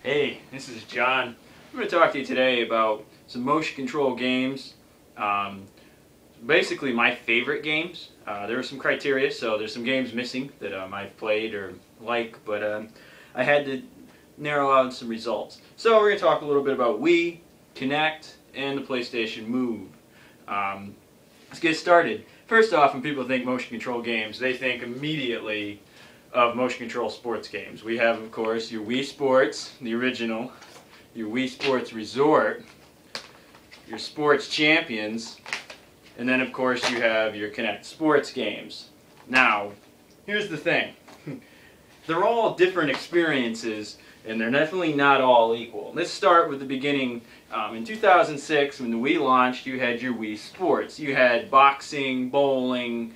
Hey, this is John. I'm going to talk to you today about some motion control games. Basically my favorite games. There are some criteria, so there's some games missing that I've played or like, but I had to narrow out some results. So we're going to talk a little bit about Wii, Kinect, and the PlayStation Move. Let's get started. First off, when people think motion control games, they think immediately of motion control sports games. We have, of course, your Wii Sports, the original, your Wii Sports Resort, your Sports Champions, and then, of course, you have your Kinect Sports games. Now, here's the thing. They're all different experiences, and they're definitely not all equal. Let's start with the beginning. In 2006, when the Wii launched, you had your Wii Sports. You had boxing, bowling,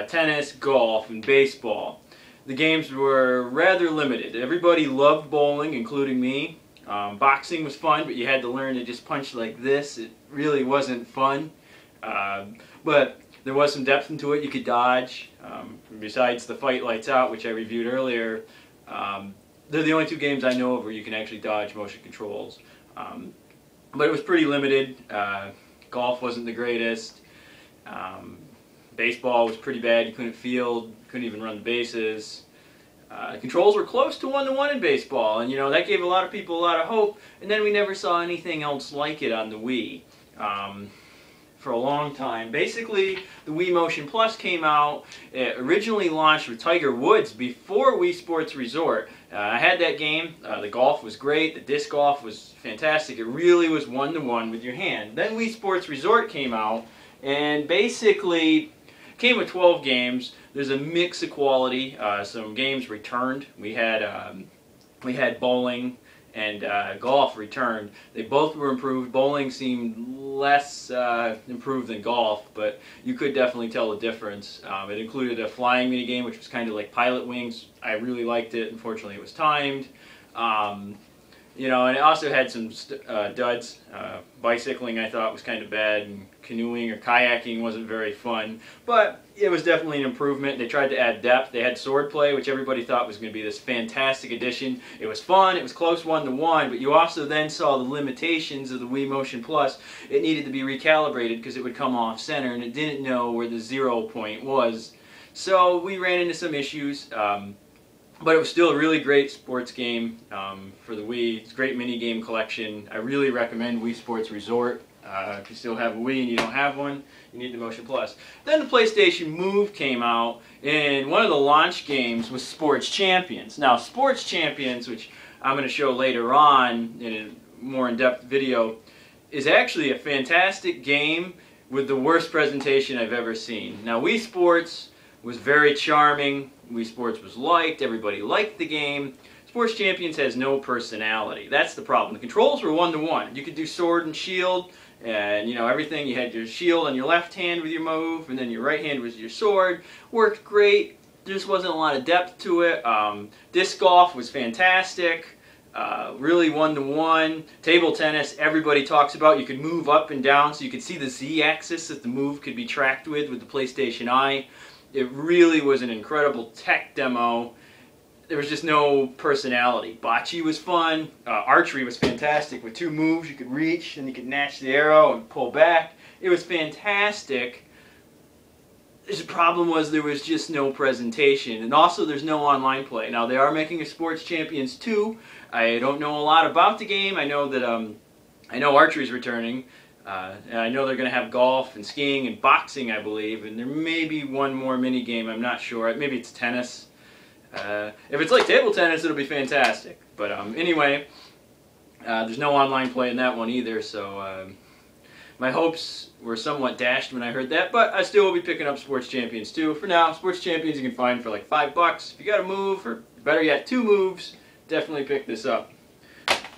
tennis, golf, and baseball. The games were rather limited. Everybody loved bowling, including me. Boxing was fun, but you had to learn to just punch like this. It really wasn't fun. But there was some depth into it. You could dodge. Besides the Fight Lights Out, which I reviewed earlier, they're the only two games I know of where you can actually dodge motion controls. But it was pretty limited. Golf wasn't the greatest. Baseball was pretty bad. You couldn't field, couldn't even run the bases. Controls were close to 1-to-1 in baseball, and that gave a lot of people a lot of hope. And then we never saw anything else like it on the Wii for a long time. Basically, the Wii Motion Plus came out. It originally launched with Tiger Woods before Wii Sports Resort. I had that game. The golf was great. The disc golf was fantastic. It really was 1-to-1 with your hand. Then Wii Sports Resort came out, and basically came with 12 games. There's a mix of quality. Some games returned. We had bowling and golf returned. They both were improved. Bowling seemed less improved than golf, but you could definitely tell the difference. It included a flying mini game, which was kind of like Pilot Wings. I really liked it. Unfortunately, it was timed. And it also had some duds. Bicycling I thought was kind of bad, and canoeing or kayaking wasn't very fun, but it was definitely an improvement. They tried to add depth. They had sword play, which everybody thought was going to be this fantastic addition. It was fun, it was close 1-to-1, but you also then saw the limitations of the Wii Motion Plus. It needed to be recalibrated because it would come off center, and it didn't know where the 0 point was. So we ran into some issues. But it was still a really great sports game for the Wii. It's a great mini game collection. I really recommend Wii Sports Resort. If you still have a Wii and you don't have one, you need the Motion Plus. Then the PlayStation Move came out, and one of the launch games was Sports Champions. Now, Sports Champions, which I'm going to show later on in a more in-depth video, is actually a fantastic game with the worst presentation I've ever seen. Now, Wii Sports was very charming. Wii Sports was liked. Everybody liked the game. Sports Champions has no personality. That's the problem. The controls were 1-to-1. You could do sword and shield, and everything. You had your shield on your left hand with your move, and then your right hand was your sword. Worked great. There just wasn't a lot of depth to it. Disc golf was fantastic. Really 1-to-1. Table tennis, everybody talks about. You could move up and down, so you could see the Z-axis that the move could be tracked with the PlayStation Eye. It really was an incredible tech demo. There was just no personality. Bocce was fun. Archery was fantastic. With 2 moves, you could reach, and you could snatch the arrow and pull back. It was fantastic. The problem was there was just no presentation. And also, there's no online play. Now, they are making a Sports Champions 2. I don't know a lot about the game. I know that I know archery's returning. And I know they're going to have golf and skiing and boxing, I believe, and there may be one more mini game. I'm not sure. Maybe it's tennis. If it's like table tennis, it'll be fantastic. But anyway, there's no online play in that one either, so my hopes were somewhat dashed when I heard that, but I still will be picking up Sports Champions 2. For now, Sports Champions you can find for like $5. If you got a move, or better yet, 2 moves, definitely pick this up.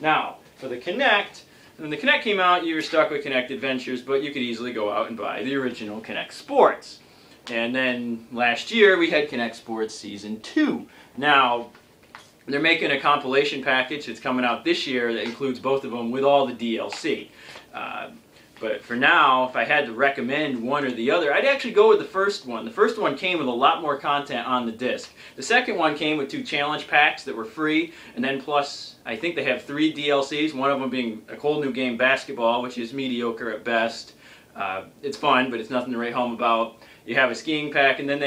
Now, for the Kinect, when the Kinect came out, you were stuck with Kinect Adventures, but you could easily go out and buy the original Kinect Sports. And then last year, we had Kinect Sports Season 2. Now, they're making a compilation package that's coming out this year that includes both of them with all the DLC. But for now, if I had to recommend one or the other, I'd actually go with the first one. The first one came with a lot more content on the disc. The second one came with 2 challenge packs that were free, and then plus, I think they have 3 DLCs, one of them being a whole new game, basketball, which is mediocre at best. It's fun, but it's nothing to write home about. You have a skiing pack, and then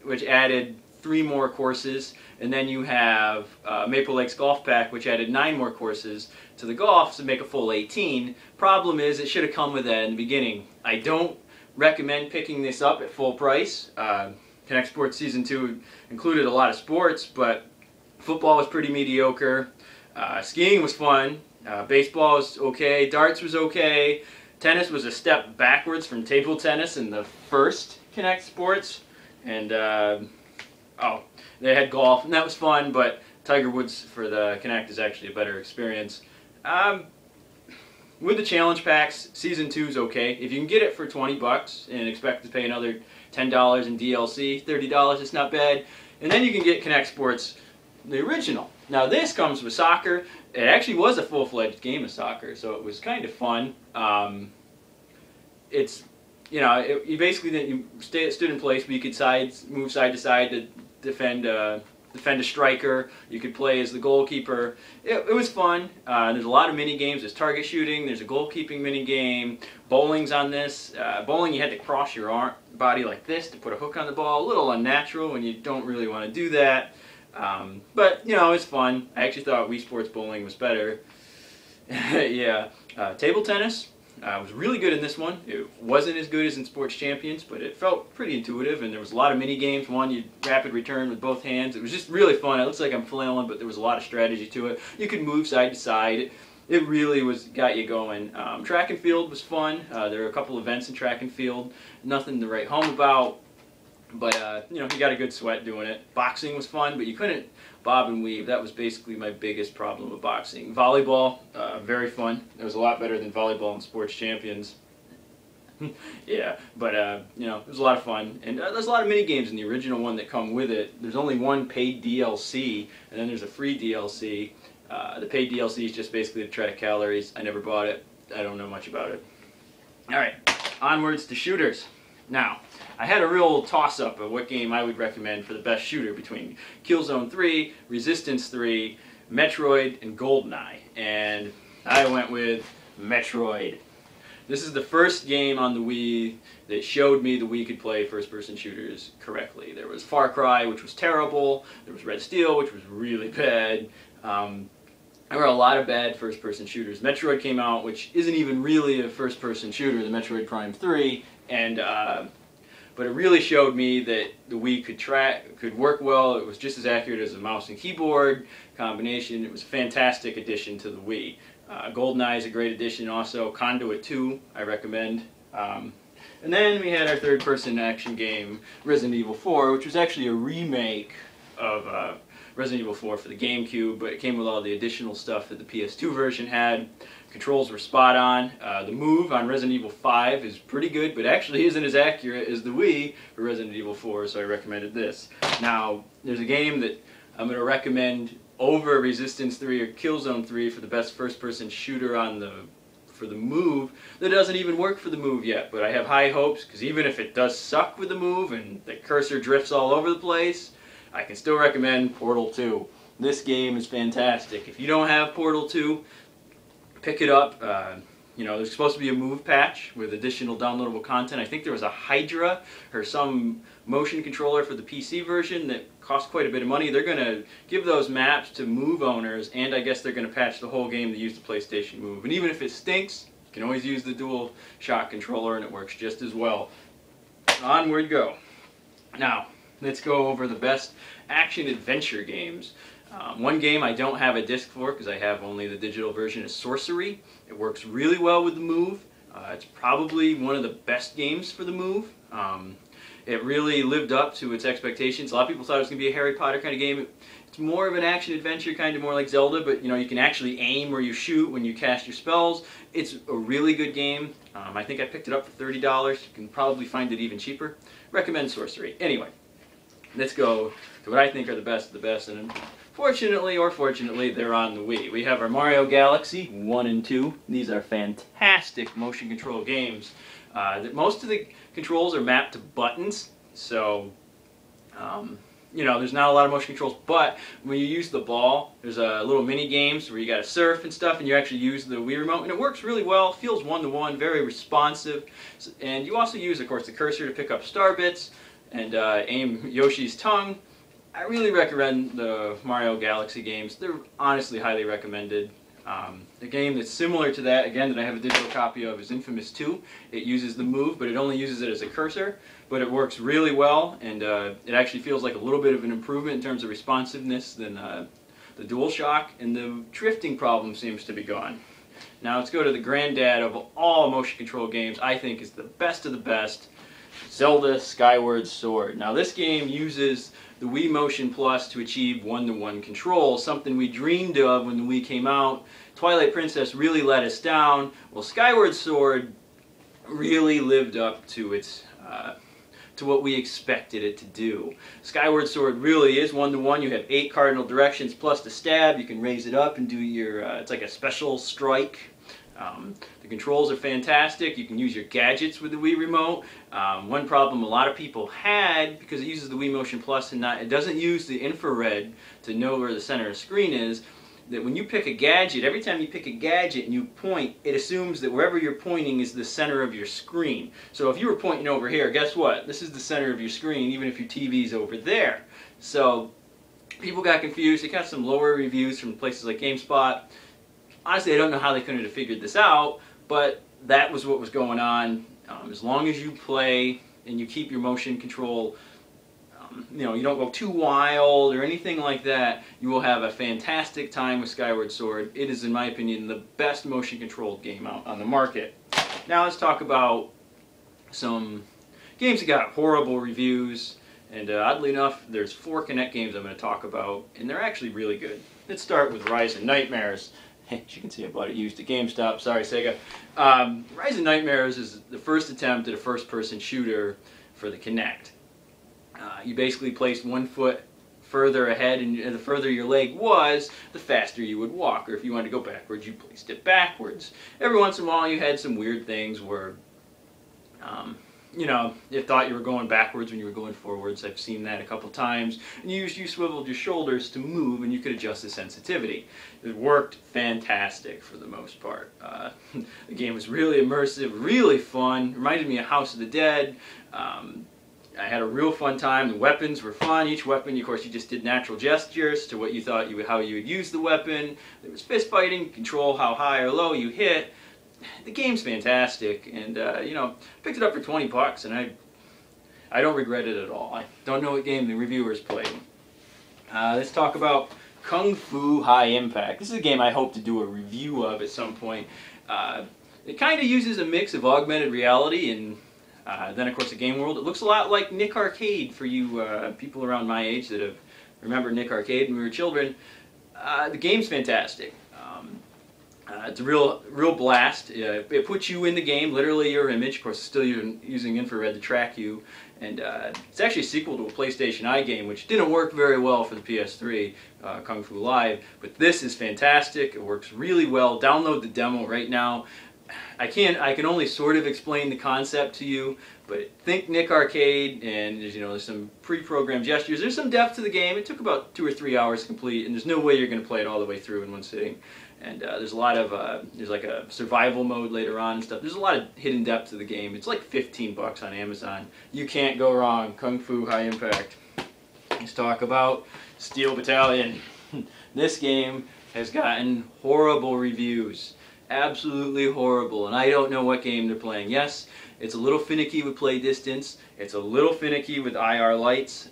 which added 3 more courses, and then you have Maple Lakes Golf Pack, which added 9 more courses to the golf to make a full 18. Problem is, it should have come with that in the beginning. I don't recommend picking this up at full price. Kinect Sports Season 2 included a lot of sports, but football was pretty mediocre. Skiing was fun. Baseball was okay. Darts was okay. Tennis was a step backwards from table tennis in the first Kinect Sports. And oh, they had golf, and that was fun, but Tiger Woods for the Kinect is actually a better experience. With the challenge packs, Season 2 is okay. If you can get it for 20 bucks and expect to pay another $10 in DLC, $30, it's not bad. And then you can get Kinect Sports, the original. Now this comes with soccer. It actually was a full-fledged game of soccer, so it was kind of fun. It's, you know, you basically you stood in place, but you could move side to side to defend a striker. You could play as the goalkeeper. It was fun. There's a lot of mini games. There's target shooting. There's a goalkeeping mini game. Bowling's on this. Bowling, you had to cross your body like this to put a hook on the ball. A little unnatural when you don't really want to do that. But you know, it's fun. I actually thought Wii Sports bowling was better. Yeah. Table tennis. Was really good in this one. It wasn't as good as in Sports Champions, but it felt pretty intuitive, and there was a lot of mini games. One, you rapid return with both hands. It was just really fun. It looks like I'm flailing, but there was a lot of strategy to it. You could move side to side. It really got you going. Track and field was fun. There were a couple events in track and field. Nothing to write home about, but you know, you got a good sweat doing it. Boxing was fun, but you couldn't bob and weave. That was basically my biggest problem with boxing. Volleyball, very fun. It was a lot better than volleyball in Sports Champions. Yeah, but you know, it was a lot of fun. And there's a lot of mini games in the original one that come with it. There's only one paid DLC, and then there's a free DLC. The paid DLC is just basically to track calories. I never bought it. I don't know much about it. Alright, onwards to shooters. Now, I had a real toss-up of what game I would recommend for the best shooter between Killzone 3, Resistance 3, Metroid, and GoldenEye. And I went with Metroid. This is the first game on the Wii that showed me the Wii could play first-person shooters correctly. There was Far Cry, which was terrible. There was Red Steel, which was really bad. There were a lot of bad first-person shooters. Metroid came out, which isn't even really a first-person shooter, the Metroid Prime 3, and but it really showed me that the Wii could work well. It was just as accurate as a mouse and keyboard combination. It was a fantastic addition to the Wii. GoldenEye is a great addition also. Conduit 2, I recommend. And then we had our third-person action game, Resident Evil 4, which was actually a remake of Resident Evil 4 for the GameCube, but it came with all the additional stuff that the PS2 version had. Controls were spot on. The move on Resident Evil 5 is pretty good, but actually isn't as accurate as the Wii for Resident Evil 4, so I recommended this. Now, there's a game that I'm going to recommend over Resistance 3 or Killzone 3 for the best first-person shooter for the Move that doesn't even work for the Move yet, but I have high hopes, because even if it does suck with the Move and the cursor drifts all over the place, I can still recommend Portal 2. This game is fantastic. If you don't have Portal 2, pick it up. You know, there's supposed to be a Move patch with additional downloadable content. I think there was a Hydra or some motion controller for the PC version that cost quite a bit of money. They're going to give those maps to Move owners, and I guess they're going to patch the whole game to use the PlayStation Move. And even if it stinks, you can always use the dual shock controller and it works just as well. Onward go. Now, let's go over the best action-adventure games. One game I don't have a disc for because I have only the digital version is Sorcery. It works really well with the Move. It's probably one of the best games for the Move. It really lived up to its expectations. A lot of people thought it was going to be a Harry Potter kind of game. It's more of an action-adventure, kind of more like Zelda, but you know, you can actually aim where you shoot when you cast your spells. It's a really good game. I think I picked it up for $30. You can probably find it even cheaper. Recommend Sorcery. Anyway, let's go to what I think are the best of the best. And Fortunately or fortunately, they're on the Wii. We have our Mario Galaxy 1 and 2. These are fantastic motion control games. Most of the controls are mapped to buttons, so you know, there's not a lot of motion controls, but when you use the ball, there's a little mini games where you got to surf and stuff, and you actually use the Wii remote, and it works really well. Feels one-to-one, very responsive, and you also use, of course, the cursor to pick up star bits and aim Yoshi's tongue. I really recommend the Mario Galaxy games. They're honestly highly recommended. A game that's similar to that, again, that I have a digital copy of, is Infamous 2. It uses the Move, but it only uses it as a cursor. But it works really well, and it actually feels like a little bit of an improvement in terms of responsiveness than the DualShock, and the drifting problem seems to be gone. Now let's go to the granddad of all motion control games. I think is the best of the best, Zelda Skyward Sword. Now this game uses the Wii Motion Plus to achieve one-to-one control, something we dreamed of when the Wii came out. Twilight Princess really let us down. Well, Skyward Sword really lived up to its to what we expected it to do. Skyward Sword really is one-to-one. You have 8 cardinal directions plus the stab. You can raise it up and do your, it's like a special strike. The controls are fantastic. You can use your gadgets with the Wii remote. One problem a lot of people had, because it uses the Wii Motion Plus and it doesn't use the infrared to know where the center of the screen is, that when you pick a gadget, every time you pick a gadget and you point, it assumes that wherever you're pointing is the center of your screen. So if you were pointing over here, guess what? This is the center of your screen, even if your TV's over there. So people got confused. They got some lower reviews from places like GameSpot. Honestly, I don't know how they couldn't have figured this out, but that was what was going on. As long as you play and you keep your motion control, you know, you don't go too wild or anything like that, you will have a fantastic time with Skyward Sword. It is, in my opinion, the best motion controlled game out on the market. Now let's talk about some games that got horrible reviews, and oddly enough, there's 4 Kinect games I'm going to talk about, and they're actually really good. Let's start with Rise of Nightmares. As you can see, I bought it used at GameStop. Sorry, Sega. Rise of Nightmares is the first attempt at a first-person shooter for the Kinect. You basically placed 1 foot further ahead, and the further your leg was, the faster you would walk. Or if you wanted to go backwards, you placed it backwards. Every once in a while, you had some weird things where, you know, you thought you were going backwards when you were going forwards. I've seen that a couple times. And you swiveled your shoulders to move, and you could adjust the sensitivity. It worked fantastic for the most part. The game was really immersive, really fun. Reminded me of House of the Dead. I had a real fun time. The weapons were fun. Each weapon, of course, you just did natural gestures to what you thought how you would use the weapon. There was fist fighting, control how high or low you hit. The game's fantastic, and you know, picked it up for 20 bucks, and I don't regret it at all. I don't know what game the reviewers played. Let's talk about Kung Fu High Impact. This is a game I hope to do a review of at some point. It kind of uses a mix of augmented reality and then, of course, the game world. It looks a lot like Nick Arcade for you people around my age that have remembered Nick Arcade when we were children. The game's fantastic. It's a real blast. It puts you in the game, literally your image. Of course, it's still using infrared to track you. And it's actually a sequel to a PlayStation I game, which didn't work very well for the PS3, Kung Fu Live. But this is fantastic. It works really well. Download the demo right now. I can only sort of explain the concept to you, but think Nick Arcade, and there's some pre-programmed gestures. There's some depth to the game. It took about 2 or 3 hours to complete, and there's no way you're going to play it all the way through in one sitting. And there's a lot of there's like a survival mode later on and stuff. There's a lot of hidden depth to the game. It's like 15 bucks on Amazon. You can't go wrong. Kung Fu High Impact. Let's talk about Steel Battalion. This game has gotten horrible reviews. Absolutely horrible, and I don't know what game they're playing. Yes, it's a little finicky with play distance. It's a little finicky with IR lights.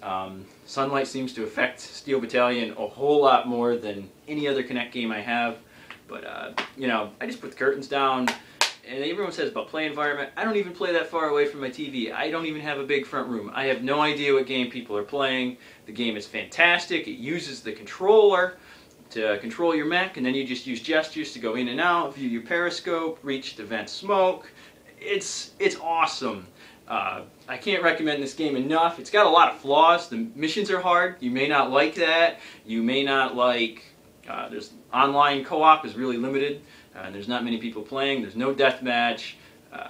Sunlight seems to affect Steel Battalion a whole lot more than any other Kinect game I have. But, I just put the curtains down, and everyone says about play environment. I don't even play that far away from my TV. I don't even have a big front room. I have no idea what game people are playing. The game is fantastic. It uses the controller to control your mech, and then you just use gestures to go in and out, view your periscope, reach to vent smoke. It's awesome. I can't recommend this game enough. It's got a lot of flaws. The missions are hard. You may not like that. You may not like, there's online co-op is really limited. There's not many people playing. There's no deathmatch.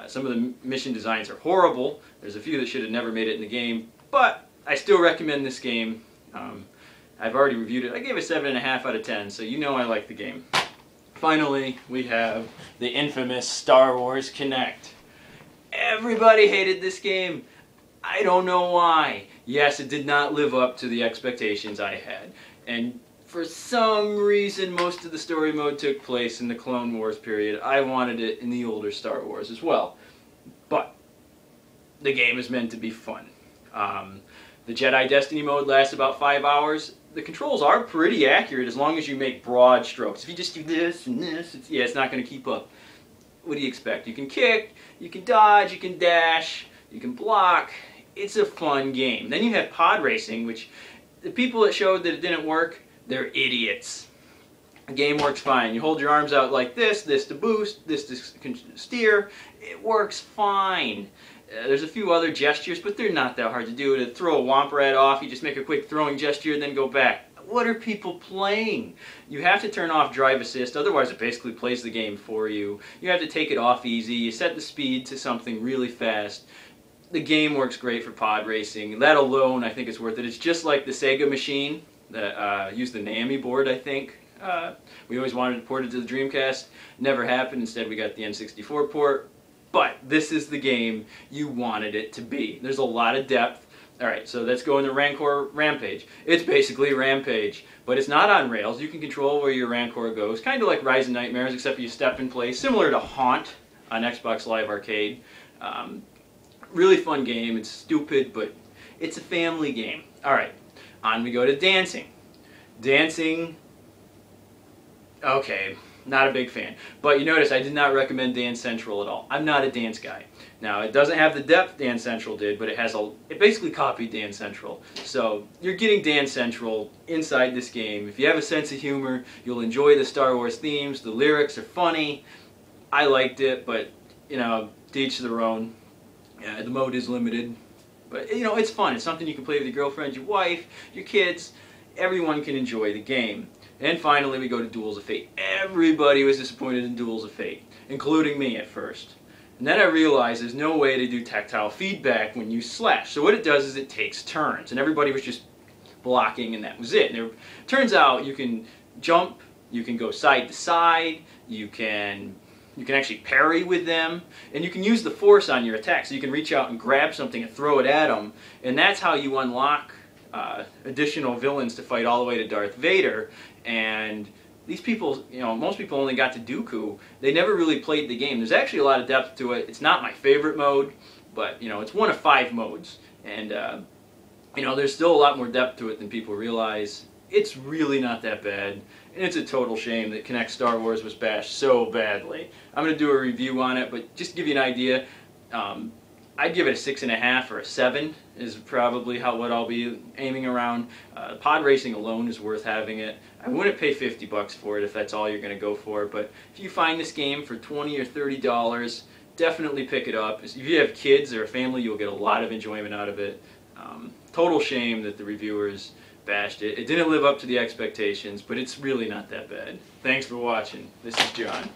Some of the mission designs are horrible. There's a few that should have never made it in the game. But I still recommend this game. I've already reviewed it. I gave it 7.5 out of 10, so you know I like the game. Finally, we have the infamous Star Wars Kinect. Everybody hated this game. I don't know why. Yes, it did not live up to the expectations I had. And for some reason, most of the story mode took place in the Clone Wars period. I wanted it in the older Star Wars as well. But the game is meant to be fun. The Jedi Destiny mode lasts about 5 hours. The controls are pretty accurate as long as you make broad strokes. If you just do this and this, it's not going to keep up. What do you expect? You can kick, you can dodge, you can dash, you can block. It's a fun game. Then you have pod racing, which the people that showed that it didn't work, they're idiots. The game works fine. You hold your arms out like this to boost, this to steer. It works fine. There's a few other gestures, but they're not that hard to do. To throw a Womp Rat off, you just make a quick throwing gesture and then go back. What are people playing? You have to turn off drive assist, otherwise it basically plays the game for you. You have to take it off easy. You set the speed to something really fast. The game works great for pod racing. That alone, I think, is worth it. It's just like the Sega machine that used the NAMI board, I think. We always wanted to port it to the Dreamcast. Never happened. Instead, we got the N64 port. But this is the game you wanted it to be. There's a lot of depth. Alright, so let's go into Rancor Rampage. It's basically Rampage, but it's not on rails. You can control where your Rancor goes, kind of like Rise of Nightmares, except you step in place, similar to Haunt on Xbox Live Arcade. Really fun game. It's stupid, but it's a family game. Alright, on we go to dancing. Dancing, okay, not a big fan. But you notice I did not recommend Dance Central at all. I'm not a dance guy. Now, it doesn't have the depth Dance Central did, but it basically copied Dance Central. So, you're getting Dance Central inside this game. If you have a sense of humor, you'll enjoy the Star Wars themes. The lyrics are funny. I liked it, but, you know, to each their own. The mode is limited. But, you know, it's fun. It's something you can play with your girlfriend, your wife, your kids. Everyone can enjoy the game. And finally, we go to Duels of Fate. Everybody was disappointed in Duels of Fate, including me at first. And then I realized there's no way to do tactile feedback when you slash. So what it does is it takes turns, and everybody was just blocking, and that was it. And turns out you can jump, you can go side to side, you can actually parry with them, and you can use the force on your attack. So you can reach out and grab something and throw it at them, and that's how you unlock additional villains to fight all the way to Darth Vader. And these people, you know, most people only got to Dooku. They never really played the game. There's actually a lot of depth to it. It's not my favorite mode, but, you know, it's one of 5 modes. And, you know, there's still a lot more depth to it than people realize. It's really not that bad. And it's a total shame that Kinect Star Wars was bashed so badly. I'm going to do a review on it, but just to give you an idea, I'd give it a 6.5 or a 7 is probably what I'll be aiming around. Pod racing alone is worth having it. I wouldn't pay $50 for it if that's all you're going to go for, but if you find this game for $20 or $30, definitely pick it up. If you have kids or a family, you'll get a lot of enjoyment out of it. Total shame that the reviewers bashed it. It didn't live up to the expectations, but it's really not that bad. Thanks for watching. This is John.